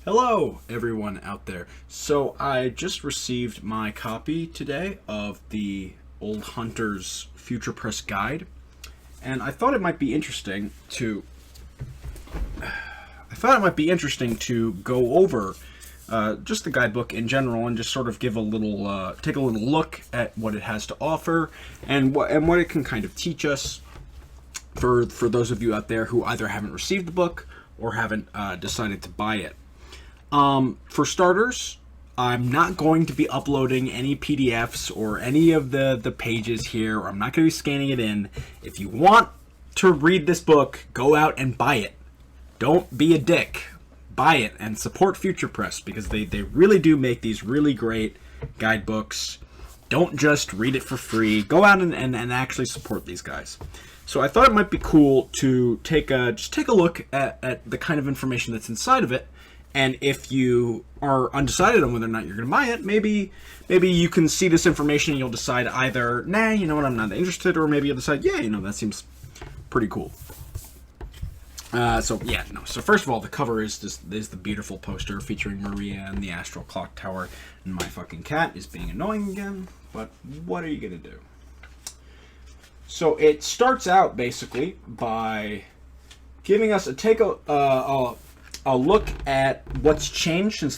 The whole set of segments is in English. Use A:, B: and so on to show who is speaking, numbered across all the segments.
A: Hello, everyone out there. So I just received my copy today of the Old Hunters Future Press Guide, and I thought it might be interesting to go over just the guidebook in general and just sort of give a little take a little look at what it has to offer and what it can kind of teach us for those of you out there who either haven't received the book or haven't decided to buy it. For starters, I'm not going to be uploading any PDFs or any of the pages here, or I'm not going to be scanning it in. If you want to read this book, go out and buy it. Don't be a dick. Buy it and support Future Press, because they really do make these really great guidebooks. Don't just read it for free. Go out and actually support these guys. So I thought it might be cool to take a look at the kind of information that's inside of it. And if you are undecided on whether or not you're going to buy it, maybe you can see this information and you'll decide either, nah, you know what, I'm not interested, or maybe you'll decide, yeah, you know, that seems pretty cool. So first of all, the cover is the beautiful poster featuring Maria and the Astral Clock Tower, and my fucking cat is being annoying again, but what are you going to do? So it starts out basically by giving us a look at what's changed since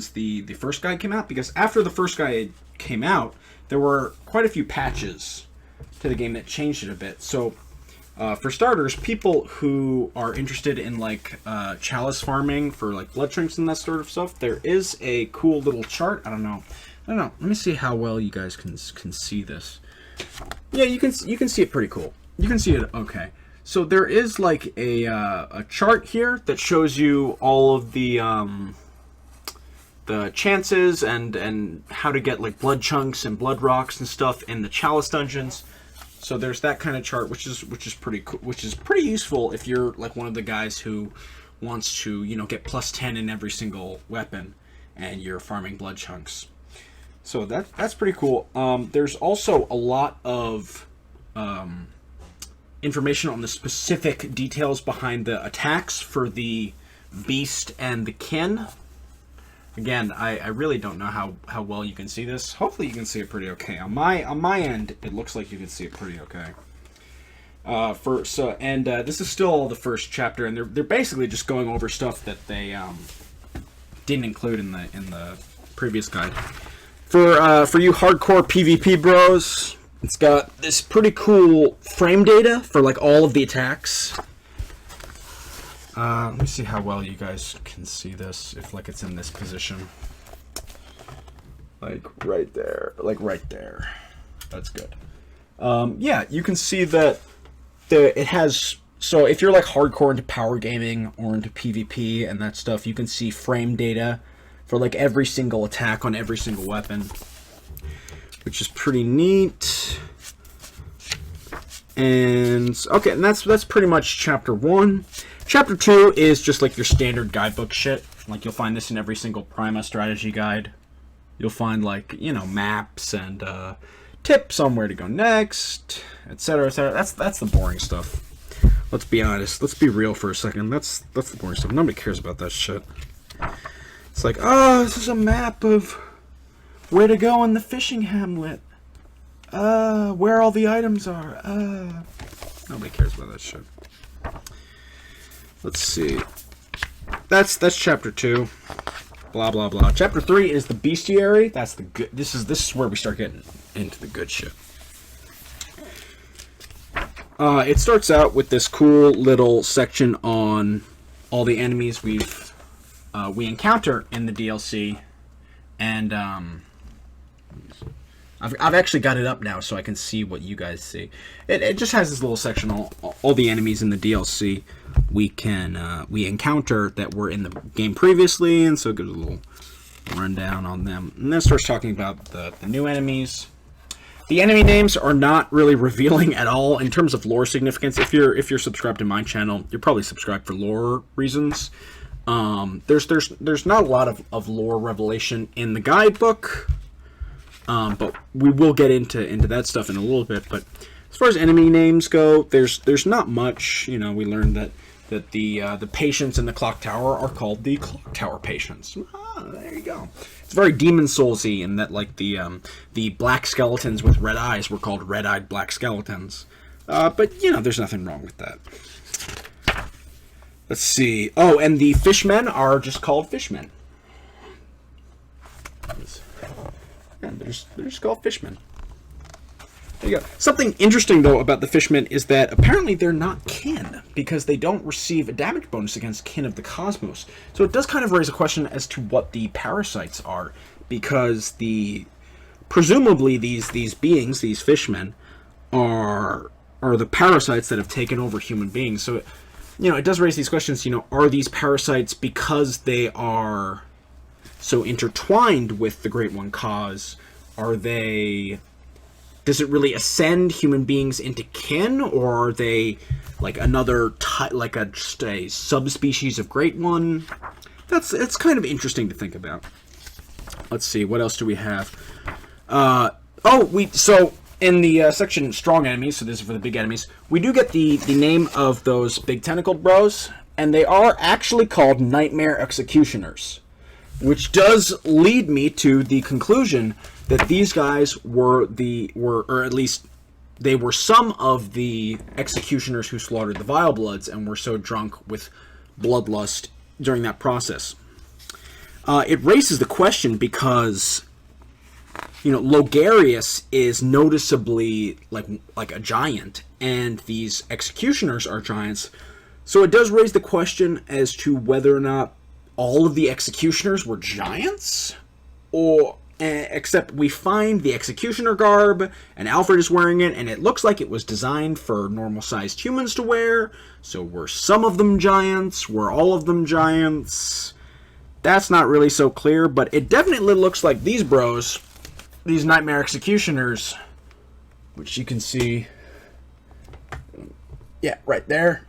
A: the first guide came out, because after the first guide came out, there were quite a few patches to the game that changed it a bit. So for starters, people who are interested in like chalice farming for like blood shrinks and that sort of stuff, there is a cool little chart. I don't know. Let me see how well you guys can see this. Yeah, you can see it pretty cool. You can see it okay. So there is like a chart here that shows you all of the chances and how to get like blood chunks and blood rocks and stuff in the chalice dungeons. So there's that kind of chart, which is pretty cool, which is pretty useful if you're like one of the guys who wants to, you know, get plus 10 in every single weapon and you're farming blood chunks. So that's pretty cool. There's also a lot of information on the specific details behind the attacks for the beast and the kin. Again, I really don't know how well you can see this. Hopefully you can see it pretty okay. On my end, it looks like you can see it pretty okay. This is still the first chapter, and they're basically just going over stuff that they didn't include in the previous guide. For you hardcore PvP bros, it's got this pretty cool frame data for like all of the attacks. Let me see how well you guys can see this, if like it's in this position. Like right there. Like right there. That's good. Yeah, you can see that it has, so if you're like hardcore into power gaming or into PvP and that stuff, you can see frame data for like every single attack on every single weapon, which is pretty neat. And okay, and that's pretty much chapter 1. Chapter 2 is just like your standard guidebook shit. Like you'll find this in every single Prima strategy guide. You'll find like, you know, maps and tips on where to go next, etc., etc. That's the boring stuff. Let's be honest. Let's be real for a second. That's the boring stuff. Nobody cares about that shit. It's like, oh, this is a map of where to go in the fishing hamlet. Where all the items are. Nobody cares about that shit. Let's see. That's chapter 2. Blah blah blah. Chapter 3 is the bestiary. That's the good. This is where we start getting into the good shit. It starts out with this cool little section on all the enemies we encounter in the DLC, and I've actually got it up now so I can see what you guys see. It just has this little section on all the enemies in the DLC we encounter that were in the game previously, and so it gives a little rundown on them. And then it starts talking about the new enemies. The enemy names are not really revealing at all in terms of lore significance. If you're subscribed to my channel, you're probably subscribed for lore reasons. There's not a lot of lore revelation in the guidebook. But we will get into that stuff in a little bit. But as far as enemy names go, there's not much. You know, we learned that that the patients in the clock tower are called the clock tower patients. There you go. It's very Demon Souls-y in that, like, the black skeletons with red eyes were called red-eyed black skeletons. But, you know, there's nothing wrong with that. Let's see. Oh, and the fishmen are just called fishmen. Yeah, they're just called fishmen. There you go. Something interesting, though, about the fishmen is that apparently they're not kin, because they don't receive a damage bonus against kin of the cosmos. So it does kind of raise a question as to what the parasites are, because presumably these beings, these fishmen, are the parasites that have taken over human beings. So, you know, it does raise these questions, you know, are these parasites, because they are so intertwined with the Great One Cause, does it really ascend human beings into kin, or are they like another just a subspecies of Great One? It's kind of interesting to think about. Let's see, what else do we have? So in the section Strong Enemies, so this is for the big enemies, we do get the name of those big tentacled bros, and they are actually called Nightmare Executioners, which does lead me to the conclusion that these guys were at least they were some of the executioners who slaughtered the Vile Bloods and were so drunk with bloodlust during that process. It raises the question because, you know, Logarius is noticeably like a giant, and these executioners are giants. So it does raise the question as to whether or not all of the executioners were giants, or except we find the executioner garb, and Alfred is wearing it, and it looks like it was designed for normal-sized humans to wear. So were some of them giants? Were all of them giants? That's not really so clear, but it definitely looks like these bros, these Nightmare Executioners, which you can see, yeah, right there.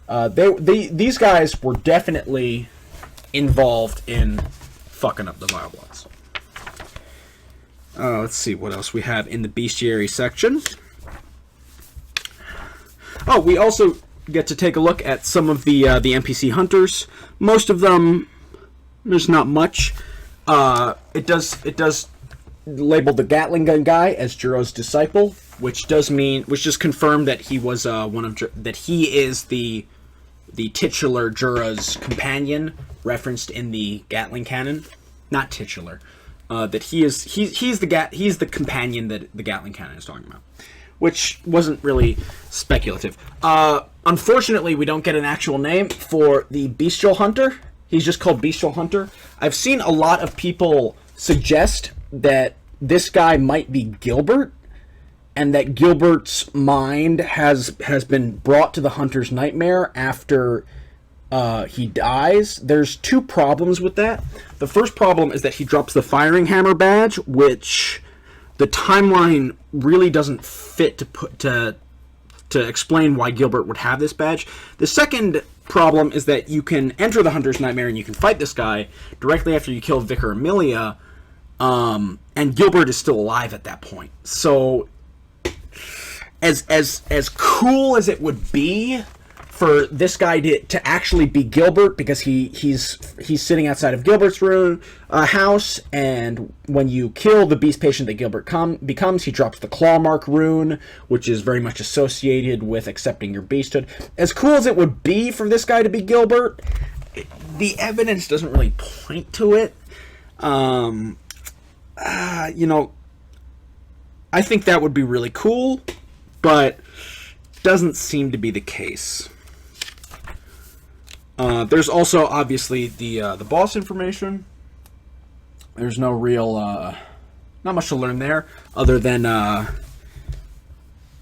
A: These guys were definitely involved in fucking up the Vile Bloods. Let's see what else we have in the bestiary section. Oh, we also get to take a look at some of the NPC Hunters. Most of them, there's not much. It does label the Gatling gun guy as Juro's disciple, which just confirmed that he was that he is the titular Jura's companion referenced in the Gatling canon. Not titular. That he's the companion that the Gatling canon is talking about, which wasn't really speculative. Unfortunately, we don't get an actual name for the Bestial Hunter. He's just called Bestial Hunter. I've seen a lot of people suggest that this guy might be Gilbert, and that Gilbert's mind has been brought to the Hunter's nightmare after he dies. There's two problems with that. The first problem is that he drops the firing hammer badge, which the timeline really doesn't fit to explain why Gilbert would have this badge. The second problem is that you can enter the Hunter's nightmare and you can fight this guy directly after you kill Vicar Amelia, and Gilbert is still alive at that point. So as cool as it would be for this guy to actually be Gilbert, because he's sitting outside of Gilbert's house, and when you kill the beast patient that Gilbert becomes, he drops the claw mark rune, which is very much associated with accepting your beasthood. As cool as it would be for this guy to be Gilbert, the evidence doesn't really point to it. You know, I think that would be really cool, but doesn't seem to be the case. There's also obviously the boss information. There's no real, not much to learn there, other than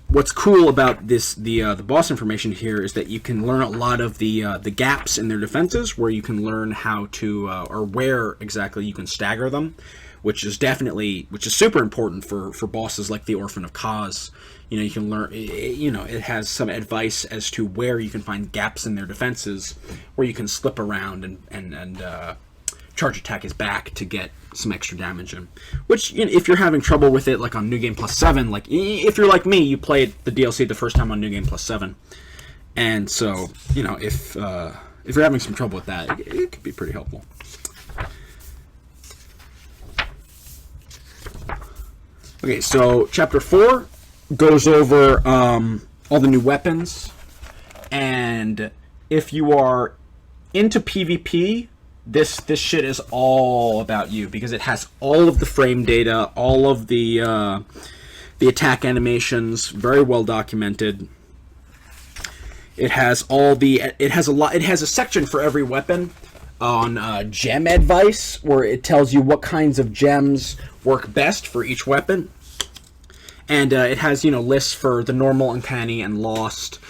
A: what's cool about the boss information here is that you can learn a lot of the gaps in their defenses, where you can learn how to or where exactly you can stagger them, which is super important for bosses like the Orphan of Kaz. You know, you can learn, you know, it has some advice as to where you can find gaps in their defenses, where you can slip around and charge attack his back to get some extra damage in. Which, you know, if you're having trouble with it, like on New Game Plus 7, like if you're like me, you played the DLC the first time on New Game Plus 7, And so, if you're having some trouble with that, it could be pretty helpful. Okay, so Chapter 4 goes over all the new weapons, and if you are into PvP, this shit is all about you, because it has all of the frame data, all of the attack animations, very well documented. It has a section for every weapon on gem advice, where it tells you what kinds of gems work best for each weapon. And it has, lists for the normal, uncanny, and lost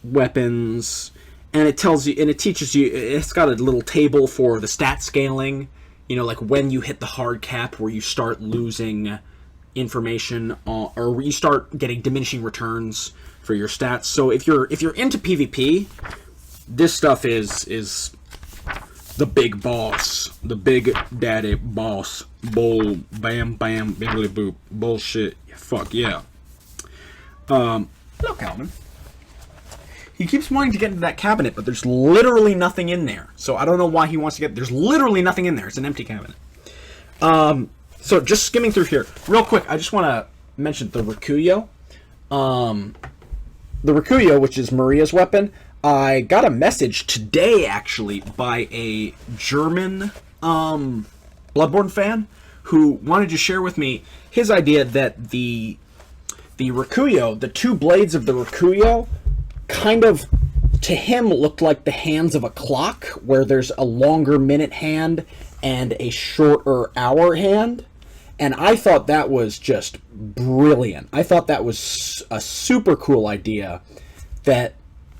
A: weapons. And it tells you, and it teaches you, it's got a little table for the stat scaling, like when you hit the hard cap, where you start losing information, or you start getting diminishing returns for your stats. So if you're into PvP, this stuff is the big boss, the big daddy boss. Bull, bam, bam, biggly boop, bullshit. Fuck yeah. Hello, Calvin. He keeps wanting to get into that cabinet, but there's literally nothing in there. So I don't know why he wants to get... There's literally nothing in there. It's an empty cabinet. So just skimming through here. Real quick, I just want to mention the Rikuyo. The Rikuyo, which is Maria's weapon. I got a message today, actually, by a German Bloodborne fan who wanted to share with me his idea that the Rikuyo, the two blades of the Rikuyo, kind of, to him, looked like the hands of a clock, where there's a longer minute hand and a shorter hour hand. And I thought that was just brilliant. I thought that was a super cool idea, that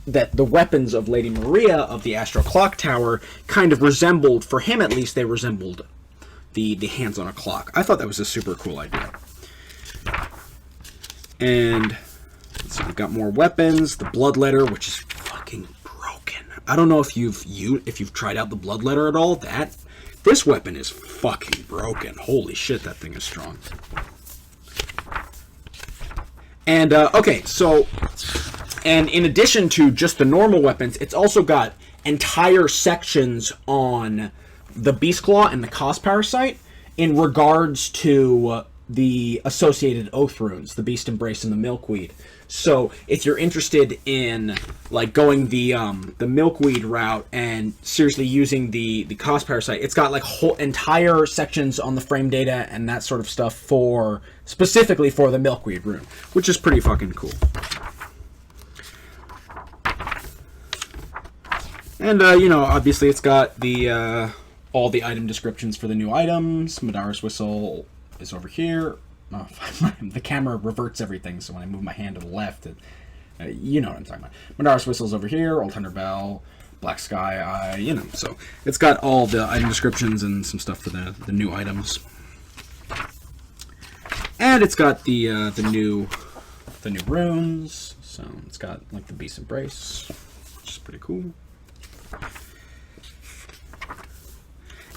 A: the weapons of Lady Maria of the Astral Clock Tower kind of resembled, for him at least, they resembled the hands on a clock. I thought that was a super cool idea. And let's see, we've got more weapons. The Bloodletter, which is fucking broken. I don't know if you've tried out the Bloodletter at all. This weapon is fucking broken. Holy shit, that thing is strong. And okay, so, and in addition to just the normal weapons, it's also got entire sections on the Beast Claw and the Cos Parasite in regards to the associated oath runes, the Beast Embrace and the Milkweed. So if you're interested in like going the Milkweed route and seriously using the Cos Parasite, it's got like whole entire sections on the frame data and that sort of stuff for specifically for the Milkweed rune, which is pretty fucking cool. And obviously it's got the all the item descriptions for the new items. Madara's Whistle is over here. Oh, the camera reverts everything, so when I move my hand to the left, you know what I'm talking about. Madara's Whistle's over here, Old Hunter Bell, Black Sky, so it's got all the item descriptions and some stuff for the new items. And it's got the new runes, so it's got like the Beast Embrace, which is pretty cool.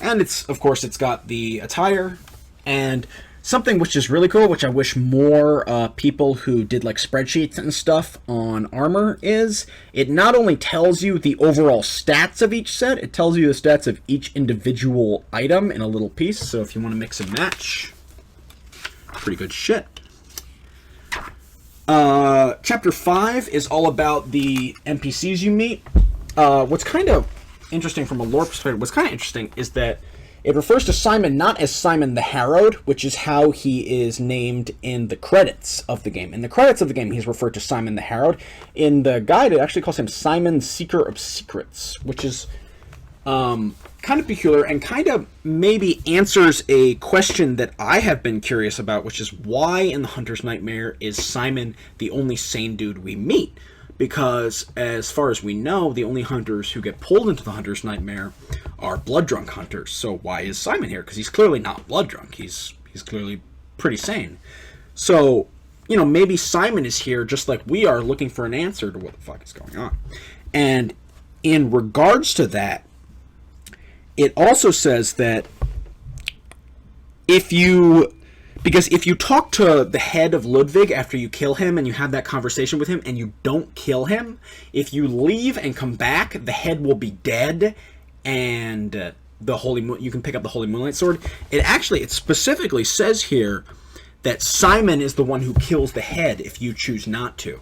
A: And of course it's got the attire, and something which is really cool, which I wish more people who did like spreadsheets and stuff on armor is, it not only tells you the overall stats of each set, it tells you the stats of each individual item in a little piece. So if you want to mix and match, pretty good shit. Chapter 5 is all about the NPCs you meet. What's kind of interesting from a lore perspective, is that it refers to Simon not as Simon the Harrowed, which is how he is named in the credits of the game. In the credits of the game, he's referred to Simon the Harrowed. In the guide, it actually calls him Simon Seeker of Secrets, which is kind of peculiar and kind of maybe answers a question that I have been curious about, which is why in the Hunter's Nightmare is Simon the only sane dude we meet? Because, as far as we know, the only hunters who get pulled into the Hunter's Nightmare are blood-drunk hunters. So why is Simon here? Because he's clearly not blood-drunk. He's clearly pretty sane. So, maybe Simon is here just like we are, looking for an answer to what the fuck is going on. And in regards to that, it also says that if you Because if you talk to the head of Ludwig after you kill him and you have that conversation with him and you don't kill him, if you leave and come back, the head will be dead, and you can pick up the Holy Moonlight Sword. It specifically says here that Simon is the one who kills the head if you choose not to,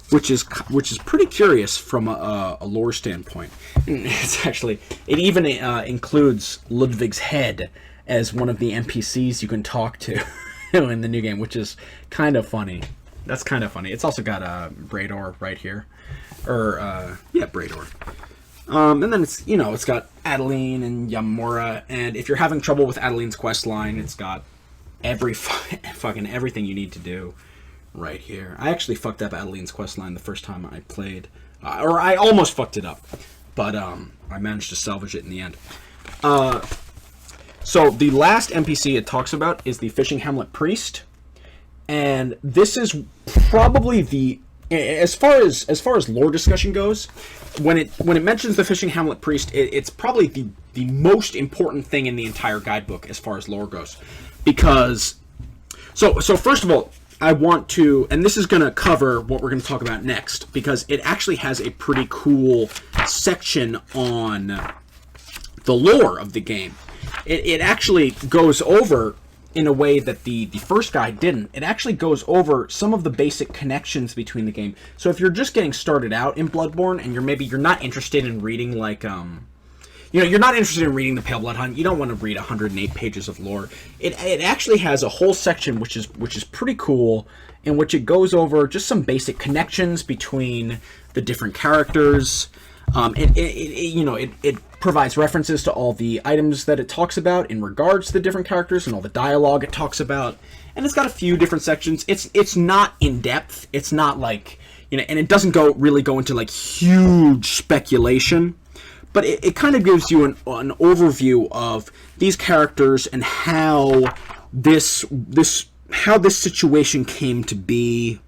A: which is pretty curious from a lore standpoint. It even includes Ludwig's head as one of the NPCs you can talk to in the new game, which is kind of funny. That's kind of funny. It's also got Brador right here, Brador. And then it's got Adeline and Yamura, and if you're having trouble with Adeline's quest line, it's got fucking everything you need to do right here. I actually fucked up Adeline's quest line the first time I played, or I almost fucked it up, but I managed to salvage it in the end. So the last NPC it talks about is the Fishing Hamlet Priest, and this is probably as far as lore discussion goes, when it mentions the Fishing Hamlet Priest, it's probably the most important thing in the entire guidebook as far as lore goes, because so first of all, I want to, and this is going to cover what we're going to talk about next, because it actually has a pretty cool section on the lore of the game. It actually goes over, in a way that the first guide didn't. It actually goes over some of the basic connections between the game. So if you're just getting started out in Bloodborne and you're not interested in reading you're not interested in reading the Pale Blood Hunt, you don't want to read 108 pages of lore. It actually has a whole section which is pretty cool, in which it goes over just some basic connections between the different characters. It provides references to all the items that it talks about in regards to the different characters and all the dialogue it talks about. And it's got a few different sections. It's not in depth. It's not like, and it doesn't really go into like huge speculation, but it kind of gives you an overview of these characters and how this situation came to be.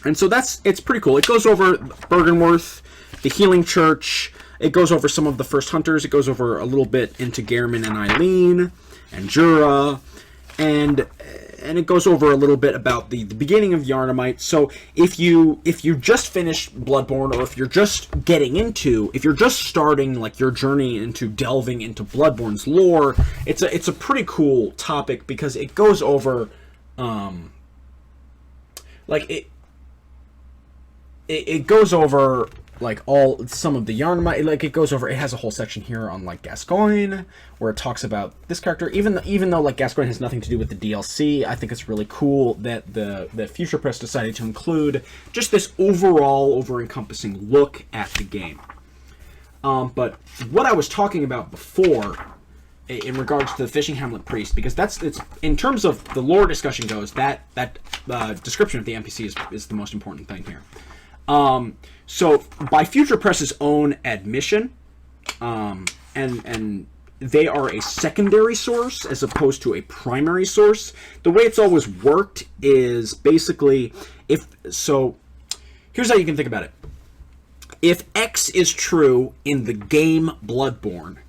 A: And so it's pretty cool. It goes over Bergenworth, the Healing Church. It goes over some of the first hunters. It goes over a little bit into Gehrman and Eileen and Jura, and it goes over a little bit about the beginning of Yharnamite. So if you just finished Bloodborne, or if you're just starting like your journey into delving into Bloodborne's lore, it's a pretty cool topic, because it goes over it goes over like some of the Yharnamite, like it has a whole section here on like Gascoigne, where it talks about this character, even though like Gascoigne has nothing to do with the DLC. I think it's really cool that the Future Press decided to include just this overall over-encompassing look at the game. But what I was talking about before, in regards to the Fishing Hamlet Priest, because it's in terms of the lore discussion goes, that description of the NPC is the most important thing here. So by Future Press's own admission, and they are a secondary source as opposed to a primary source. The way it's always worked is basically, here's how you can think about it. If X is true in the game Bloodborne,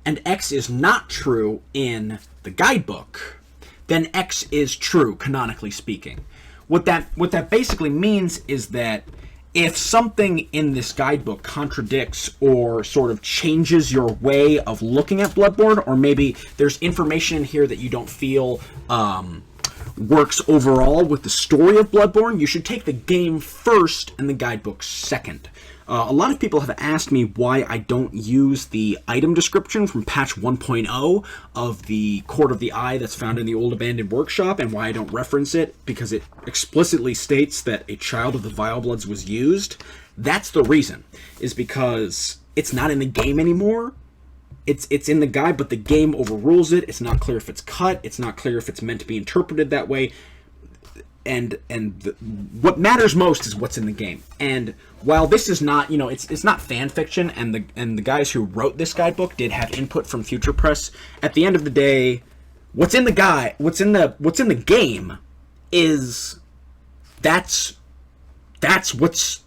A: and X is not true in the guidebook, then X is true, canonically speaking. What that basically means is that if something in this guidebook contradicts or sort of changes your way of looking at Bloodborne, or maybe there's information in here that you don't feel works overall with the story of Bloodborne, you should take the game first and the guidebook second. A lot of people have asked me why I don't use the item description from patch 1.0 of the Court of the Eye that's found in the old abandoned workshop, and why I don't reference it, because it explicitly states that a child of the Vilebloods was used. That's the reason, is because it's not in the game anymore. It's in the guide, but the game overrules it. It's not clear if it's cut. It's not clear if it's meant to be interpreted that way. And what matters most is what's in the game. And while this is not, it's not fan fiction, and the guys who wrote this guidebook did have input from Future Press, at the end of the day, what's in the game is that's what's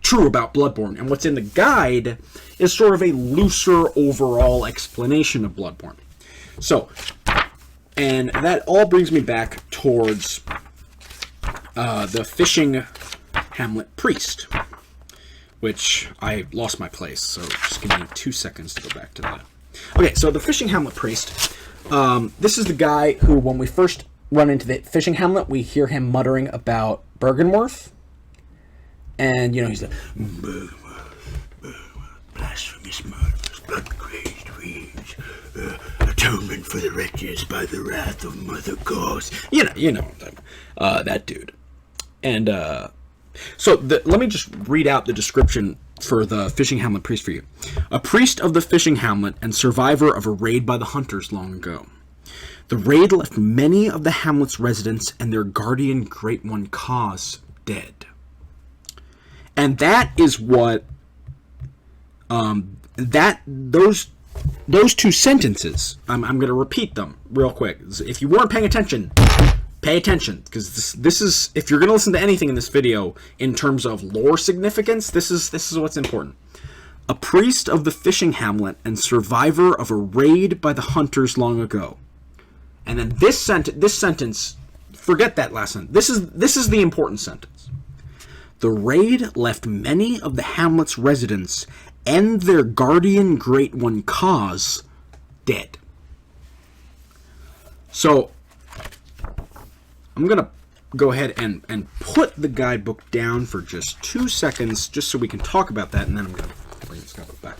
A: true about Bloodborne, and what's in the guide is sort of a looser overall explanation of Bloodborne. So And that all brings me back towards the fishing Hamlet priest, which I lost my place, so just give me 2 seconds to go back to that. Okay, so the fishing Hamlet priest, this is the guy who, when we first run into the fishing Hamlet, we hear him muttering about Bergenworth, and, you know, he's like, blasphemous murders, blood-crazed fiends, atonement for the wretches by the wrath of Mother Gods. You know, that dude. And, so let me just read out the description for the fishing Hamlet priest for you. A priest of the fishing Hamlet and survivor of a raid by the Hunters long ago. The raid left many of the Hamlet's residents and their guardian great one cause dead. And that is what those 2 sentences, I'm going to repeat them real quick. If you weren't paying attention, pay attention, because this is, if you're going to listen to anything in this video in terms of lore significance, this is what's important. A priest of the fishing Hamlet and survivor of a raid by the Hunters long ago. And then this sentence, forget that last sentence. This is the important sentence. The raid left many of the Hamlet's residents and their guardian great one cause dead. So I'm going to go ahead and put the guidebook down for just 2 seconds, just so we can talk about that, and then I'm going to bring this guidebook back.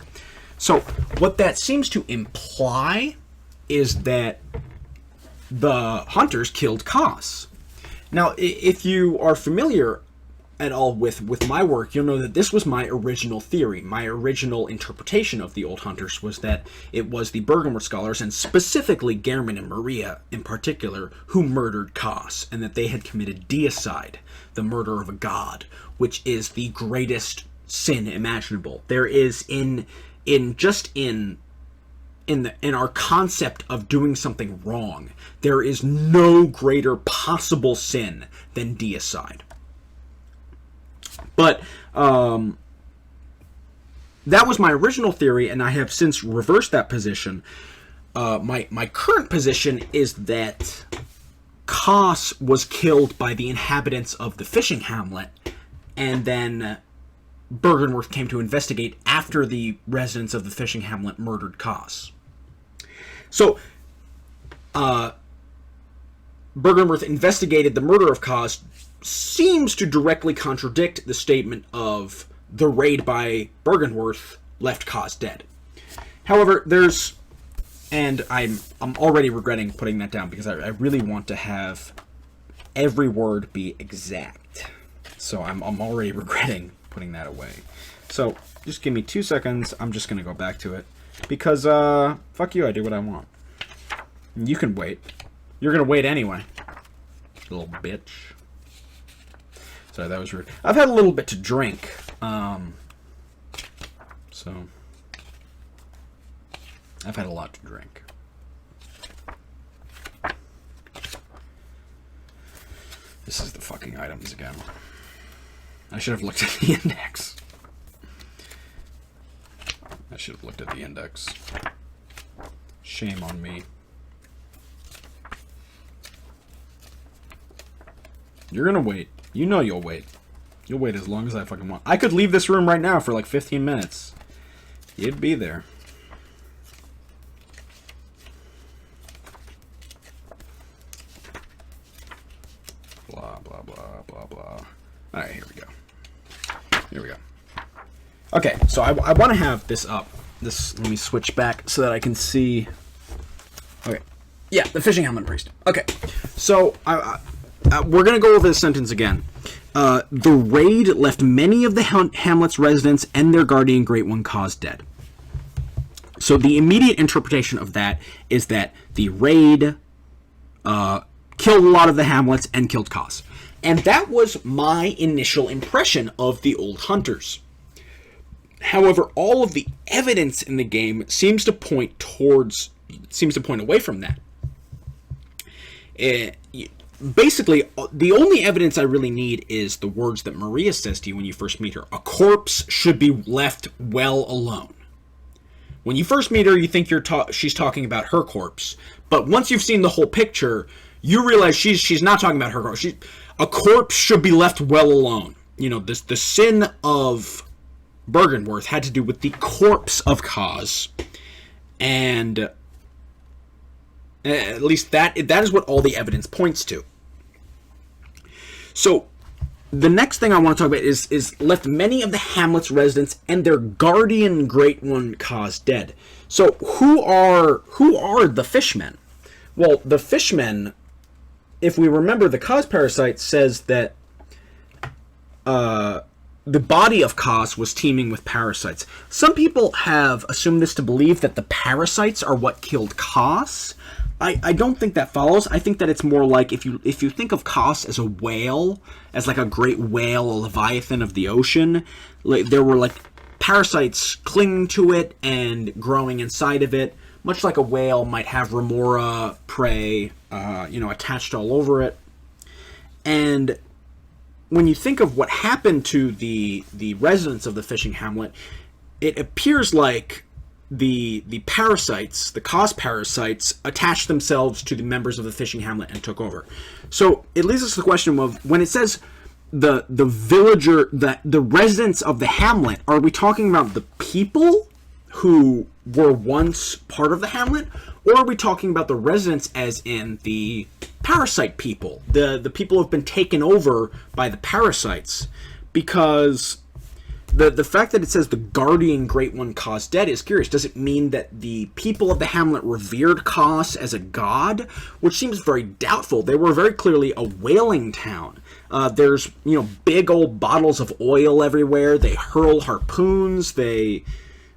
A: So what that seems to imply is that the Hunters killed Kos. Now, if you are familiar at all with my work, you'll know that this was my original theory. My original interpretation of the Old Hunters was that it was the Bergenworth scholars, and specifically Gehrman and Maria in particular, who murdered Kos, and that they had committed deicide, the murder of a god, which is the greatest sin imaginable. There is in our concept of doing something wrong, there is no greater possible sin than deicide. But that was my original theory, and I have since reversed that position. My current position is that Kos was killed by the inhabitants of the fishing hamlet, and then Bergenworth came to investigate after the residents of the fishing hamlet murdered Kos. So, Bergenworth investigated the murder of Kos, seems to directly contradict the statement of the raid by Bergenworth left Kos dead. However, and I'm already regretting putting that down, because I really want to have every word be exact. So I'm already regretting putting that away. So just give me 2 seconds. I'm just going to go back to it, because fuck you, I do what I want. You can wait. You're going to wait anyway, you little bitch. Sorry, that was rude. I've had a little bit to drink, so I've had a lot to drink. This is the fucking items again. I should have looked at the index. Shame on me. You're gonna wait. You know you'll wait. You'll wait as long as I fucking want. I could leave this room right now for like 15 minutes. You'd be there. Blah, blah, blah, blah, blah. Alright, here we go. Okay, so I want to have this up. Let me switch back so that I can see. Okay. Yeah, the fishing Hamlet priest. Okay, so we're going to go over this sentence again. The raid left many of the Hamlet's residents and their guardian great one cause dead. So the immediate interpretation of that is that the raid killed a lot of the Hamlets and killed Kos. And that was my initial impression of the Old Hunters. However, all of the evidence in the game seems to point away from that. Basically, the only evidence I really need is the words that Maria says to you when you first meet her. A corpse should be left well alone. When you first meet her, you think she's talking about her corpse. But once you've seen the whole picture, you realize she's not talking about her corpse. A corpse should be left well alone. You know, the sin of Byrgenwerth had to do with the corpse of Kaz. And at least that is what all the evidence points to. So the next thing I want to talk about is left many of the Hamlet's residents and their guardian great one Kaz dead. So who are the fishmen? Well, the fishmen, if we remember, the Kaz parasite says that the body of Kaz was teeming with parasites. Some people have assumed this to believe that the parasites are what killed Kaz. I don't think that follows. I think that it's more like if you think of Kaz as a whale, as like a great whale, a leviathan of the ocean, like there were like parasites clinging to it and growing inside of it, much like a whale might have remora prey, attached all over it. And when you think of what happened to the residents of the fishing hamlet, it appears like the parasites, the Kaz parasites, attached themselves to the members of the fishing hamlet and took over. So it leads us to the question of, when it says the villager, the residents of the hamlet, are we talking about the people who were once part of the hamlet, or are we talking about the residents as in the parasite people, the people who have been taken over by the parasites? Because the fact that it says the guardian great one Kaz dead is curious. Does it mean that the people of the hamlet revered Kaz as a god? Which seems very doubtful. They were very clearly a whaling town. There's big old bottles of oil everywhere. They hurl harpoons. They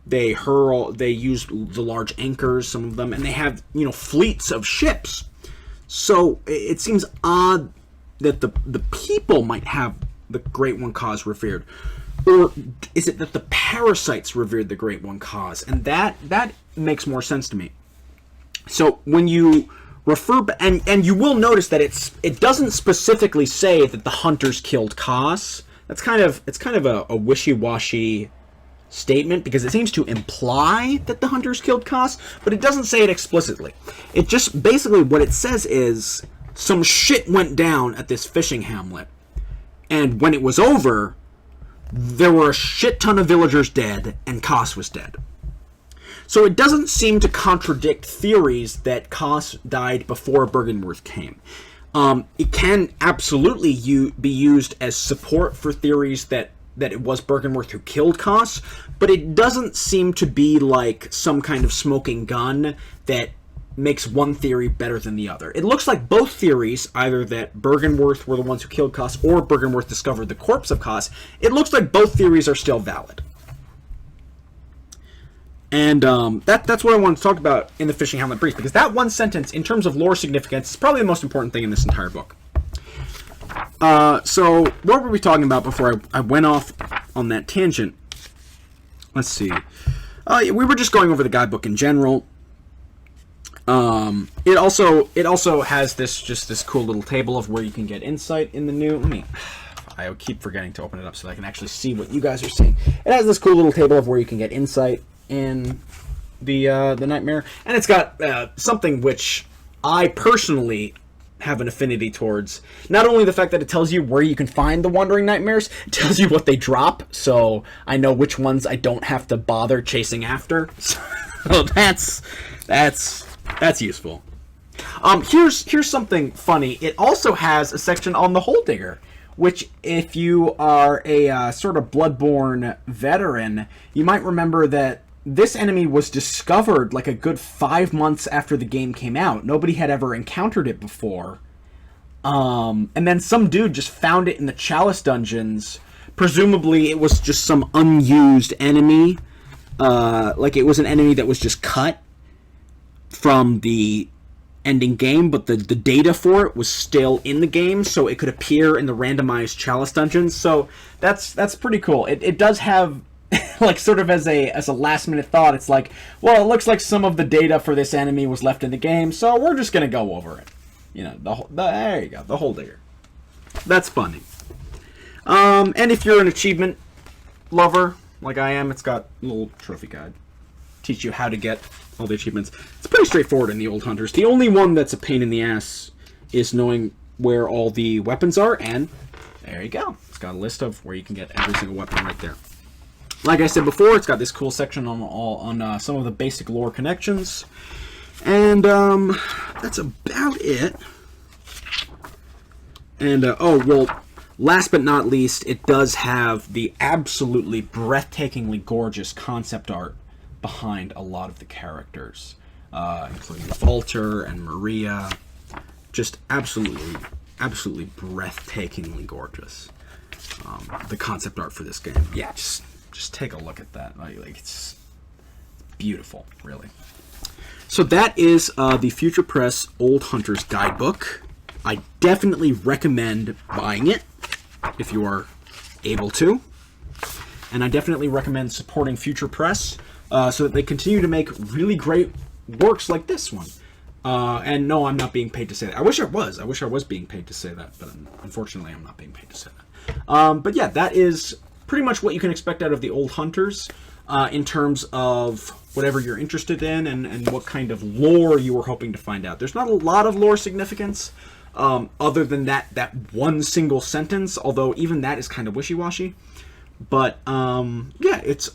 A: use the large anchors, some of them, and they have fleets of ships. So it seems odd that the people might have the great one Kaz revered. Or is it that the parasites revered the great one Kaz? And that makes more sense to me. So when you refer, and you will notice that it doesn't specifically say that the hunters killed Kaz. It's kind of a wishy-washy statement, because it seems to imply that the hunters killed Kaz, but it doesn't say it explicitly. It just basically, what it says is some shit went down at this fishing hamlet, and when it was over, there were a shit ton of villagers dead, and Kaz was dead. So it doesn't seem to contradict theories that Kaz died before Byrgenwerth came. It can absolutely be used as support for theories that it was Byrgenwerth who killed Kaz, but it doesn't seem to be like some kind of smoking gun that makes one theory better than the other. It looks like both theories, either that Byrgenwerth were the ones who killed Kaz or Byrgenwerth discovered the corpse of Kaz, it looks like both theories are still valid. And that's what I want to talk about in the Fishing Hamlet Brief, because that one sentence, in terms of lore significance, is probably the most important thing in this entire book. So what were we talking about before I went off on that tangent? Let's see. We were just going over the guidebook in general. It also has this cool little table of where you can get insight in the new. I keep forgetting to open it up so that I can actually see what you guys are seeing. It has this cool little table of where you can get insight in the nightmare, and it's got something which I personally have an affinity towards. Not only the fact that it tells you where you can find the wandering nightmares, it tells you what they drop, so I know which ones I don't have to bother chasing after. So that's useful. Here's something funny. It also has a section on the Hole Digger, which, if you are a sort of Bloodborne veteran, you might remember that this enemy was discovered like a good 5 months after the game came out. Nobody had ever encountered it before. And then some dude just found it in the Chalice dungeons. Presumably it was just some unused enemy. Like it was an enemy that was just cut from the ending game, but the data for it was still in the game, so it could appear in the randomized Chalice dungeons. So that's pretty cool. It does have like sort of as a last minute thought, it's like, well, it looks like some of the data for this enemy was left in the game, so we're just gonna go over it. There you go, the Hole Digger. That's funny. And if you're an achievement lover like I am, it's got a little trophy guide. teach you how to get all the achievements. It's pretty straightforward in the Old Hunters. The only one that's a pain in the ass is knowing where all the weapons are, and there you go. It's got a list of where you can get every single weapon right there. Like I said before, it's got this cool section on some of the basic lore connections, and that's about it. And oh well, last but not least, it does have the absolutely breathtakingly gorgeous concept art behind a lot of the characters, including Walter and Maria. Just absolutely breathtakingly gorgeous. The concept art for this game, yeah, just take a look at that. Like it's beautiful, really. So that is the Future Press Old Hunters Guidebook. I definitely recommend buying it if you are able to, and I definitely recommend supporting Future Press so that they continue to make really great works like this one. And no, I'm not being paid to say that. I wish I was. I wish I was being paid to say that, but unfortunately I'm not being paid to say that. But yeah, that is pretty much what you can expect out of the Old Hunters in terms of whatever you're interested in and what kind of lore you were hoping to find out. There's not a lot of lore significance other than that one single sentence, although even that is kind of wishy-washy. But yeah, it's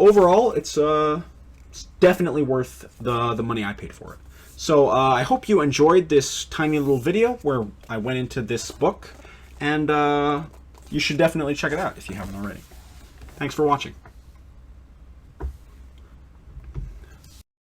A: definitely worth the money I paid for it. So I hope you enjoyed this tiny little video where I went into this book, and you should definitely check it out if you haven't already. Thanks for watching.